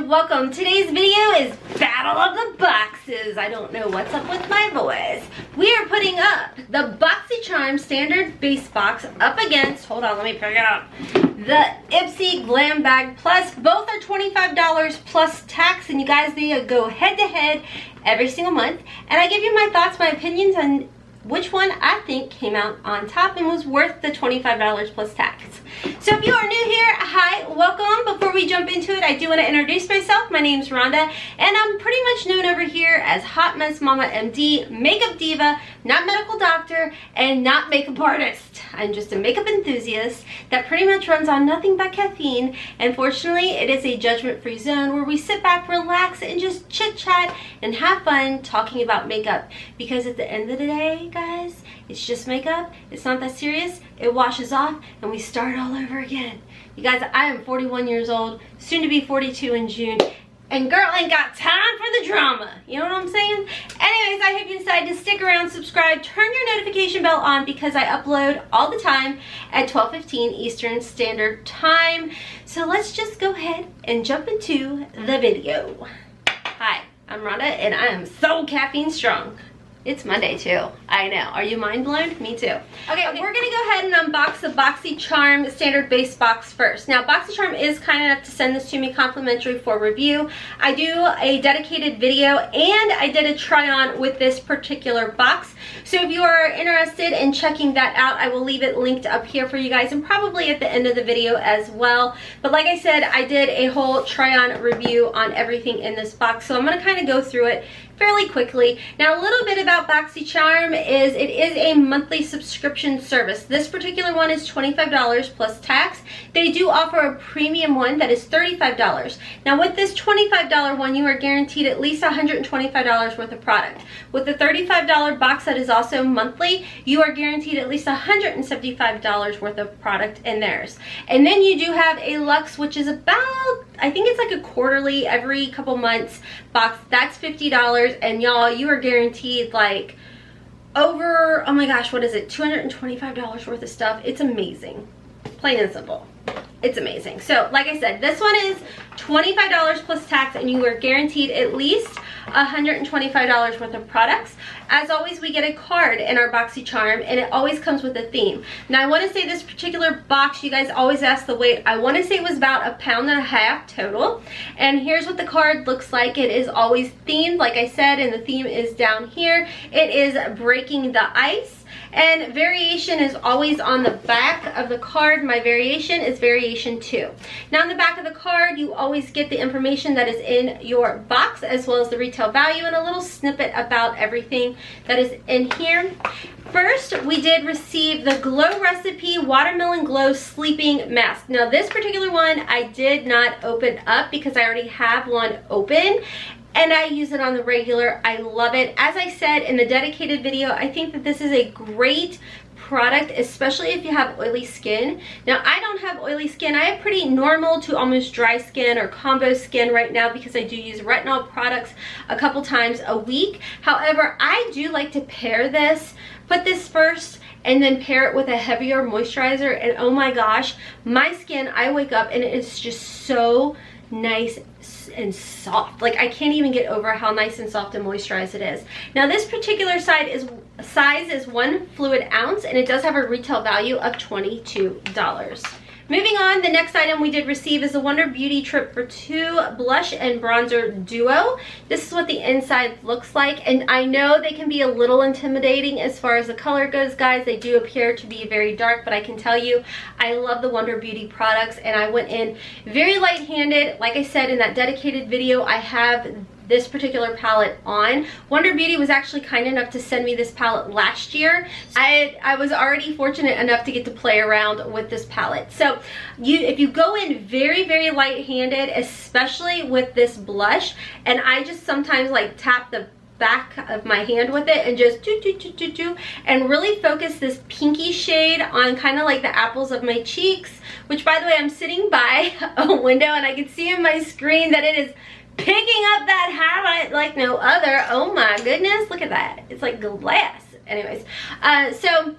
Welcome. Today's video is Battle of the Boxes. I don't know what's up with my voice. We are putting up the Boxycharm standard base box up against, hold on, let me pick it up, the Ipsy Glam Bag Plus. Both are $25 plus tax, and you guys need to go head to head every single month. And I give you my thoughts, my opinions on which one I think came out on top and was worth the $25 plus tax. So if you are new here, hi, welcome. Before we jump into it, I do want to introduce myself. My name's Rhonda, and I'm pretty much known over here as Hotmess Momma MD, makeup diva, not medical doctor, and not makeup artist. I'm just a makeup enthusiast that pretty much runs on nothing but caffeine, and fortunately, it is a judgment-free zone where we sit back, relax, and just chit-chat and have fun talking about makeup. Because at the end of the day, guys, it's just makeup. It's not that serious. It washes off and we start all over again. You guys, I am 41 years old, soon to be 42 in June, and girl ain't got time for the drama. You know what I'm saying? Anyways, I hope you decide to stick around, subscribe, turn your notification bell on because I upload all the time at 12:15 Eastern Standard Time. So let's just go ahead and jump into the video. Hi, I'm Rhonda and I am so caffeine strong. It's Monday too. I know. Are you mind blown? Me too. Okay, we're gonna go ahead and unbox the Boxycharm standard base box first. Now, Boxycharm is kind enough to send this to me complimentary for review. I do a dedicated video and I did a try on with this particular box. So if you are interested in checking that out, I will leave it linked up here for you guys and probably at the end of the video as well. But like I said, I did a whole try on review on everything in this box. So I'm gonna kind of go through it fairly quickly. Now, a little bit about Boxycharm is it is a monthly subscription service. This particular one is $25 plus tax. They do offer a premium one that is $35. Now, with this $25 one, you are guaranteed at least $125 worth of product. With the $35 box that is also monthly, you are guaranteed at least $175 worth of product in theirs. And then you do have a Luxe, which is about, I think it's like a quarterly, every couple months box. That's $50. And y'all, you are guaranteed like over, oh my gosh, what is it, $225 worth of stuff. It's amazing, plain and simple. It's amazing. So like I said, this one is $25 plus tax and you are guaranteed at least $125 worth of products. As always, we get a card in our Boxycharm and it always comes with a theme. Now, I want to say this particular box, you guys always ask the weight. I want to say it was about 1.5 pounds total. And here's what the card looks like. It is always themed, like I said, and the theme is down here. It is breaking the ice. And variation is always on the back of the card. My variation is variation 2. Now, on the back of the card, you always get the information that is in your box as well as the retail value and a little snippet about everything that is in here. First, we did receive the Glow Recipe Watermelon Glow Sleeping Mask. Now, this particular one I did not open up because I already have one open. And I use it on the regular. I love it. As I said in the dedicated video, I think that this is a great product, especially if you have oily skin. Now, I don't have oily skin. I have pretty normal to almost dry skin or combo skin right now because I do use retinol products a couple times a week. However, I do like to pair this, put this first, and then pair it with a heavier moisturizer. And oh my gosh, my skin, I wake up and it's just so nice and soft. Like, I can't even get over how nice and soft and moisturized it is. Now, this particular size is 1 fluid ounce and it does have a retail value of $22. Moving on, the next item we did receive is the Wonder Beauty Trip for 2 Blush and Bronzer Duo. This is what the inside looks like, and I know they can be a little intimidating as far as the color goes, guys. They do appear to be very dark, but I can tell you, I love the Wonder Beauty products, and I went in very light-handed. Like I said in that dedicated video, I have this particular palette on. Wonder Beauty was actually kind enough to send me this palette last year. I was already fortunate enough to get to play around with this palette. So if you go in very, very light-handed, especially with this blush, and I just sometimes like tap the back of my hand with it and just do and really focus this pinky shade on kind of like the apples of my cheeks, which, by the way, I'm sitting by a window and I can see in my screen that it is picking up that highlight like no other. Oh my goodness, look at that. It's like glass. Anyways, so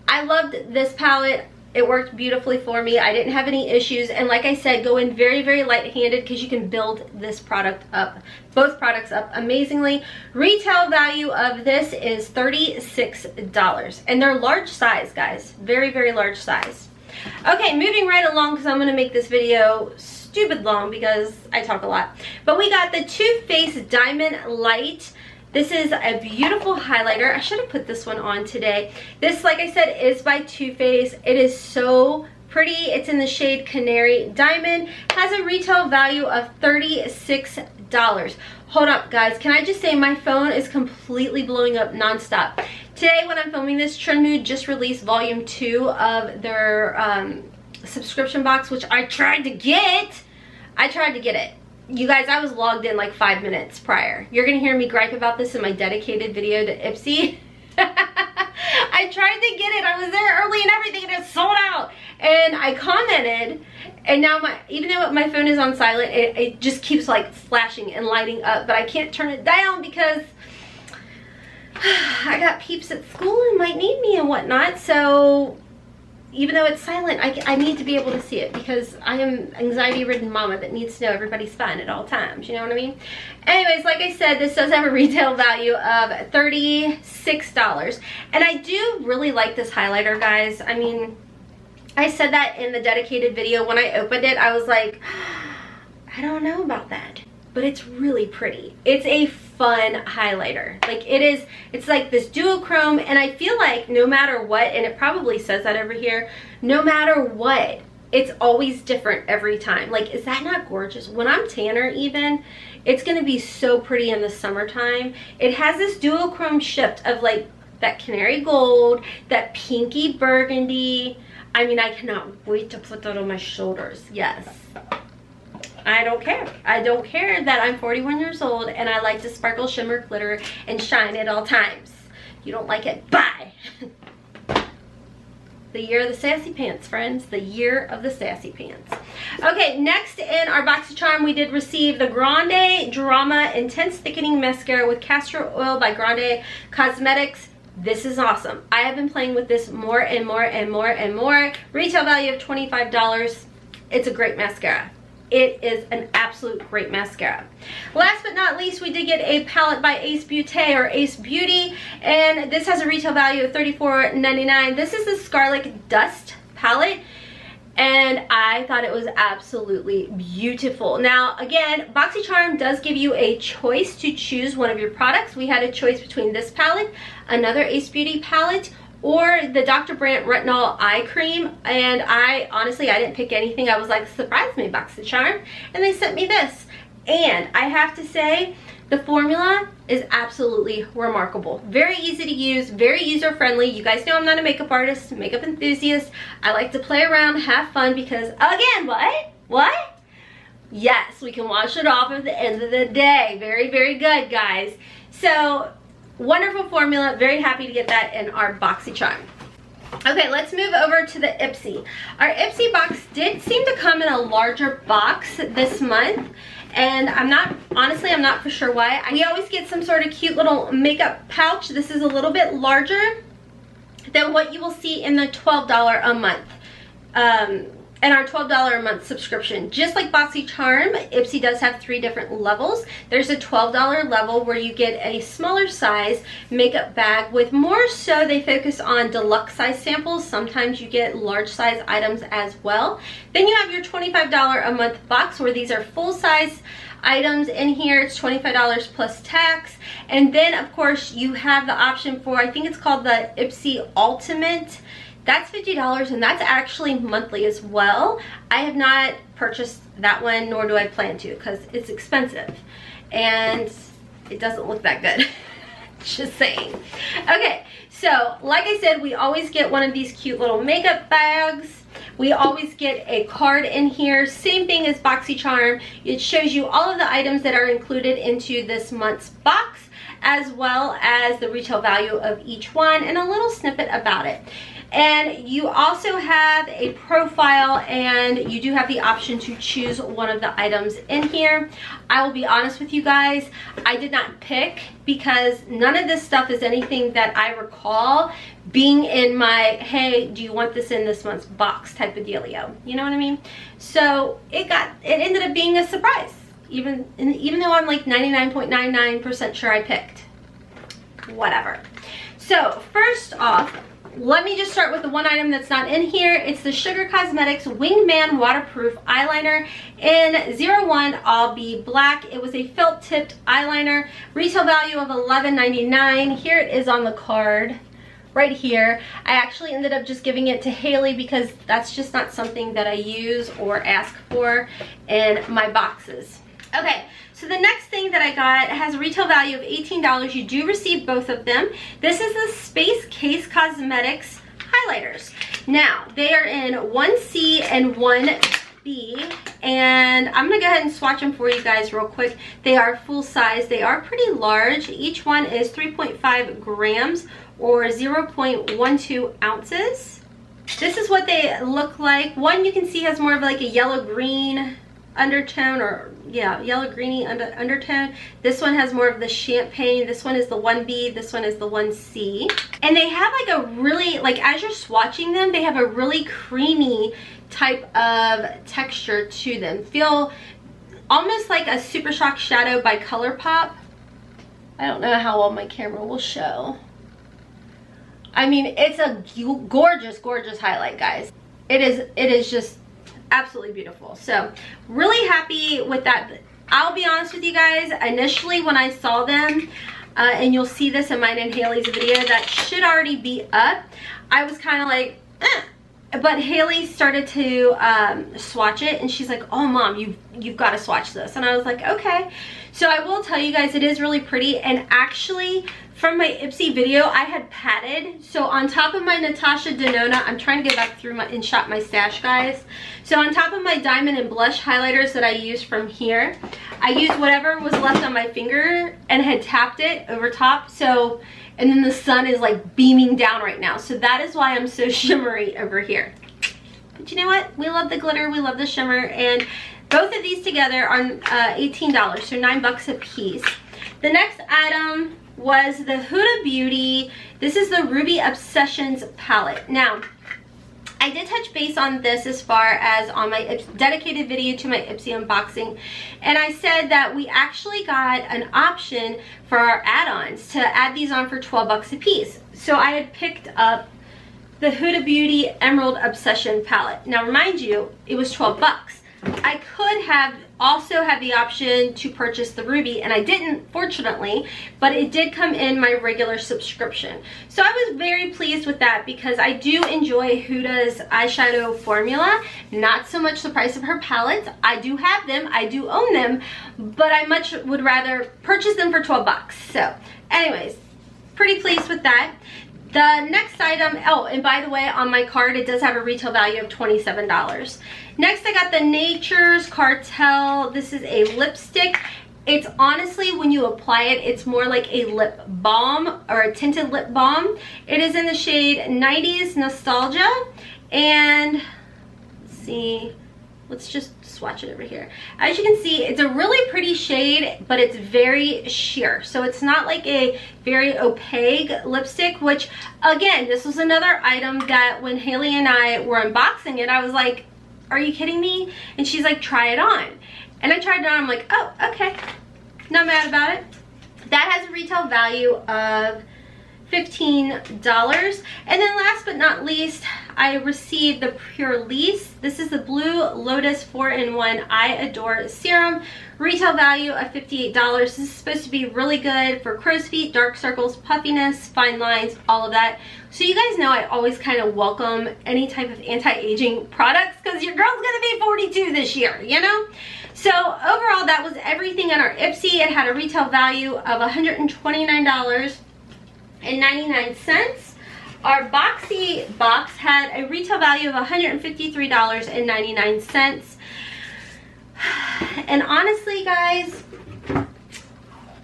I loved this palette. It worked beautifully for me. I didn't have any issues. And like I said, go in very, very light-handed because you can build this product up, both products up amazingly. Retail value of this is $36. And they're large size, guys. Very, very large size. Okay, moving right along because I'm going to make this video stupid long because I talk a lot. But we got the Too Faced Diamond Light. This is a beautiful highlighter. I should have put this one on today. This, like I said, is by Too Faced. It is so pretty. It's in the shade Canary Diamond. Has a retail value of $36. Hold up, guys. Can I just say my phone is completely blowing up nonstop. Today, when I'm filming this, Trend Mood just released volume 2 of their subscription box, which I tried to get. It. You guys, I was logged in like 5 minutes prior. You're gonna hear me gripe about this in my dedicated video to Ipsy. I tried to get it. I was there early and everything, and it sold out. And I commented, and now even though my phone is on silent, it just keeps like flashing and lighting up, but I can't turn it down because I got peeps at school and might need me and whatnot. So even though it's silent, I need to be able to see it because I am anxiety-ridden mama that needs to know everybody's fine at all times. You know what I mean? Anyways, like I said, this does have a retail value of $36. And I do really like this highlighter, guys. I mean, I said that in the dedicated video. When I opened it, I was like, I don't know about that. But it's really pretty. It's a fun highlighter. Like it's like this duochrome, and I feel like no matter what, and it probably says that over here, no matter what, it's always different every time. Like, is that not gorgeous? When I'm tanner even, it's gonna be so pretty in the summertime. It has this duochrome shift of like that canary gold, that pinky burgundy. I mean, I cannot wait to put that on my shoulders. Yes. I don't care. I don't care that I'm 41 years old and I like to sparkle, shimmer, glitter, and shine at all times. You don't like it? Bye! The year of the sassy pants, friends. The year of the sassy pants. Okay, next in our Boxycharm, we did receive the Grande Drama Intense Thickening Mascara with Castor Oil by Grande Cosmetics. This is awesome. I have been playing with this more and more and more and more. Retail value of $25. It's a great mascara. It is an absolute great mascara. Last but not least, we did get a palette by Ace Beauté or Ace Beauty, and this has a retail value of $34.99. This is the Scarlet Dust palette, and I thought it was absolutely beautiful. Now, again, Boxycharm does give you a choice to choose one of your products. We had a choice between this palette, another Ace Beauty palette, or the Dr. Brandt Retinol Eye Cream, and I didn't pick anything. I was like, surprise me, Boxycharm, and they sent me this. And I have to say, the formula is absolutely remarkable. Very easy to use, very user-friendly. You guys know I'm not a makeup artist, makeup enthusiast. I like to play around, have fun, because, again, what? Yes, we can wash it off at the end of the day. Very, very good, guys. So, wonderful formula. Very happy to get that in our Boxycharm. Okay, let's move over to the Ipsy. Our Ipsy box did seem to come in a larger box this month, and I'm not for sure why. We always get some sort of cute little makeup pouch. This is a little bit larger than what you will see in the $12 a month. And our $12 a month subscription. Just like Boxycharm, Ipsy does have 3 different levels. There's a $12 level where you get a smaller size makeup bag with more so they focus on deluxe size samples. Sometimes you get large size items as well. Then you have your $25 a month box where these are full size items in here. It's $25 plus tax. And then of course you have the option for, I think it's called the Ipsy Ultimate. That's $50, and that's actually monthly as well. I have not purchased that one, nor do I plan to, because it's expensive and it doesn't look that good. Just saying. Okay, so like I said, we always get one of these cute little makeup bags. We always get a card in here. Same thing as Boxycharm. It shows you all of the items that are included into this month's box, as well as the retail value of each one and a little snippet about it. And you also have a profile, and you do have the option to choose one of the items in here. I will be honest with you guys, I did not pick because none of this stuff is anything that I recall being in my, hey, do you want this in this month's box type of dealio. You know what I mean? So it ended up being a surprise, even though I'm like 99.99% sure I picked. Whatever. So first off, let me just start with the one item that's not in here. It's the Sugar Cosmetics Wingman Waterproof Eyeliner in 01 All Be Black. It was a felt tipped eyeliner. Retail value of $11.99. Here it is on the card. Right here. I actually ended up just giving it to Haley because that's just not something that I use or ask for in my boxes. Okay, so the next thing that I got has a retail value of $18. You do receive both of them. This is the Space Case Cosmetics highlighters. Now, they are in 1C and 1B, and I'm gonna go ahead and swatch them for you guys real quick. They are full size. They are pretty large. Each one is 3.5 grams or 0.12 ounces. This is what they look like. One you can see has more of like a yellow-green undertone, or yeah, yellow greeny undertone. This one has more of the champagne. This one is the 1B, this one is the 1C. And they have like a really, like as you're swatching them, they have a really creamy type of texture to them. Feel almost like a Super Shock Shadow by ColourPop. I don't know how well my camera will show. I mean, it's a gorgeous, gorgeous highlight, guys. It is just absolutely beautiful. So really happy with that. I'll be honest with you guys, initially when I saw them, and you'll see this in mine and Haley's video that should already be up, I was kind of like, eh. But Haley started to swatch it, and she's like, oh mom, you've got to swatch this. And I was like, okay. So I will tell you guys, it is really pretty. And actually from my Ipsy video, I had patted. So on top of my Natasha Denona, I'm trying to go back through and shop my stash, guys. So on top of my diamond and blush highlighters that I used from here, I used whatever was left on my finger and had tapped it over top. So, and then the sun is like beaming down right now. So that is why I'm so shimmery over here. But you know what? We love the glitter, we love the shimmer, and both of these together are $18, so $9 a piece. The next item was the Huda Beauty. This is the Ruby Obsessions palette. Now, I did touch base on this as far as on my dedicated video to my Ipsy unboxing, and I said that we actually got an option for our add-ons to add these on for $12 a piece. So I had picked up the Huda Beauty Emerald Obsession palette. Now remind you, it was $12. I could have also had the option to purchase the Ruby, and I didn't, fortunately, but it did come in my regular subscription. So I was very pleased with that because I do enjoy Huda's eyeshadow formula, not so much the price of her palettes. I do have them, I do own them, but I much would rather purchase them for $12. So anyways, pretty pleased with that. The next item, oh, and by the way, on my card, it does have a retail value of $27. Next, I got the Nature's Cartel. This is a lipstick. It's honestly, when you apply it, it's more like a lip balm or a tinted lip balm. It is in the shade 90s Nostalgia. And let's see, let's just swatch it over here. As you can see, it's a really pretty shade, but it's very sheer. So it's not like a very opaque lipstick, which again, this was another item that when Haley and I were unboxing it, I was like, are you kidding me? And she's like, try it on. And I tried it on, I'm like, oh, okay. Not mad about it. That has a retail value of $15. And then last but not least, I received the Pure Lease. This is the Blue Lotus 4-in-1 I Adore Serum. Retail value of $58. This is supposed to be really good for crow's feet, dark circles, puffiness, fine lines, all of that. So you guys know I always kind of welcome any type of anti-aging products because your girl's gonna be 42 this year, you know? So overall, that was everything in our Ipsy. It had a retail value of $129.99. Our Boxy box had a retail value of $153.99. And honestly, guys,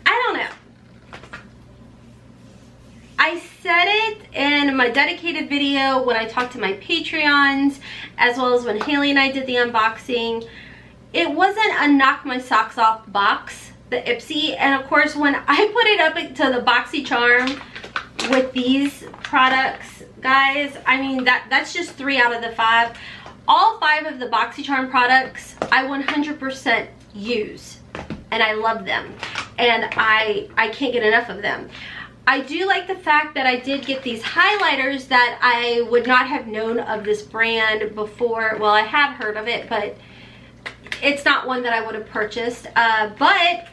I don't know. I said it in my dedicated video when I talked to my Patreons, as well as when Haley and I did the unboxing. It wasn't a knock my socks off box, the Ipsy, and of course when I put it up to the Boxycharm with these products, guys, I mean that's just 3 out of the 5. All 5 of the Boxycharm products I 100% use, and I love them, and I can't get enough of them. I do like the fact that I did get these highlighters that I would not have known of this brand before. Well, I have heard of it, but it's not one that I would have purchased, but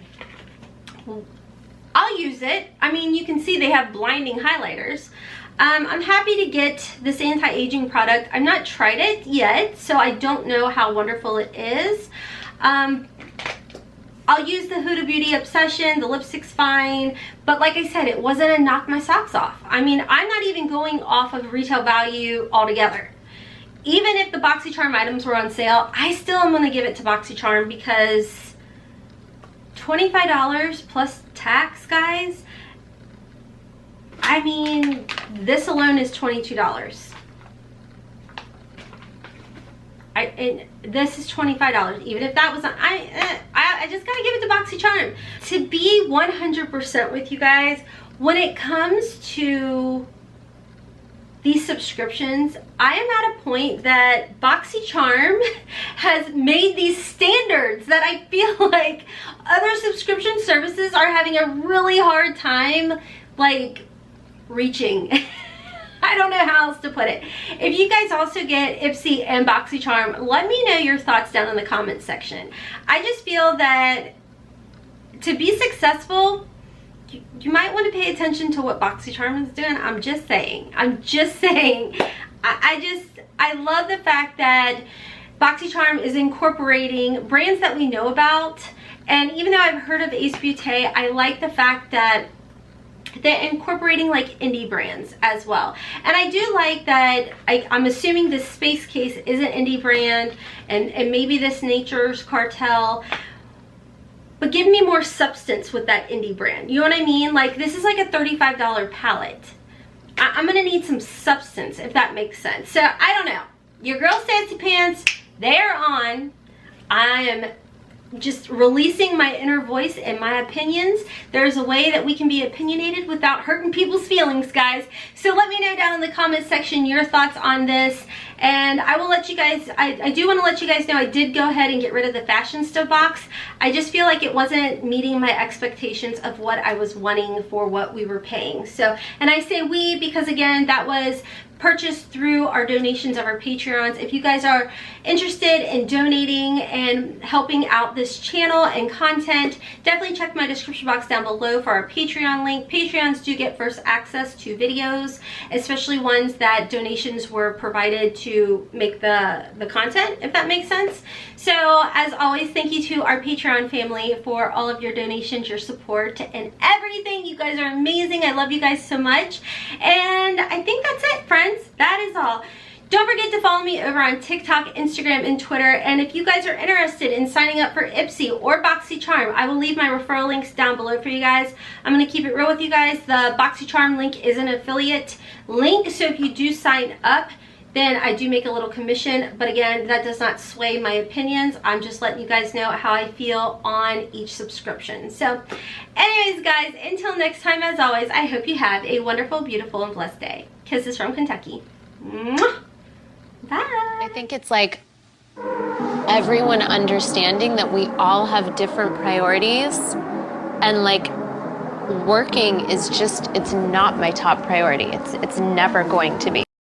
I'll use it. I mean, you can see they have blinding highlighters. I'm happy to get this anti-aging product. I've not tried it yet, so I don't know how wonderful it is. I'll use the Huda Beauty Obsession. The lipstick's fine, but like I said, it wasn't a knock my socks off. I mean, I'm not even going off of retail value altogether. Even if the Boxycharm items were on sale, I still am going to give it to Boxycharm because $25 plus tax, guys. I mean, this alone is $22. And this is $25. Even if that was not, I just gotta give it to Boxycharm. To be 100% with you guys, when it comes to these subscriptions, I am at a point that Boxycharm has made these standards that I feel like other subscription services are having a really hard time like reaching. I don't know how else to put it. If you guys also get Ipsy and Boxycharm, let me know your thoughts down in the comments section. I just feel that to be successful, you might want to pay attention to what Boxycharm is doing. I'm just saying. I love the fact that Boxycharm is incorporating brands that we know about. And even though I've heard of Ace Beauté, I like the fact that they're incorporating like indie brands as well. And I do like that. I'm assuming this Space Case is an indie brand, and maybe this Nature's Cartel, but give me more substance with that indie brand. You know what I mean? Like, this is like a $35 palette. I'm gonna need some substance, if that makes sense. So I don't know. Your girl's fancy pants, they're on. I am just releasing my inner voice and my opinions. There's a way that we can be opinionated without hurting people's feelings, guys. So let me know down in the comment section your thoughts on this, and I will let you guys, I do want to let you guys know I did go ahead and get rid of the Fashionista box. I just feel like it wasn't meeting my expectations of what I was wanting for what we were paying. So, and I say we because again, that was purchased through our donations of our Patreons. If you guys are interested in donating and helping out this channel and content, definitely check my description box down below for our Patreon link. Patreons do get first access to videos, especially ones that donations were provided to make the content, if that makes sense. So as always, thank you to our Patreon family for all of your donations, your support, and everything. You guys are amazing. I love you guys so much. And I think that's it, friends. That is all. Don't forget to follow me over on TikTok, Instagram, and Twitter. And if you guys are interested in signing up for Ipsy or Boxycharm, I will leave my referral links down below for you guys. I'm going to keep it real with you guys. The Boxycharm link is an affiliate link, so if you do sign up, then I do make a little commission. But again, that does not sway my opinions. I'm just letting you guys know how I feel on each subscription. So anyways, guys, until next time, as always, I hope you have a wonderful, beautiful, and blessed day. Kisses from Kentucky. Mwah. Bye. I think it's like everyone understanding that we all have different priorities, and like working is just, it's not my top priority. It's never going to be.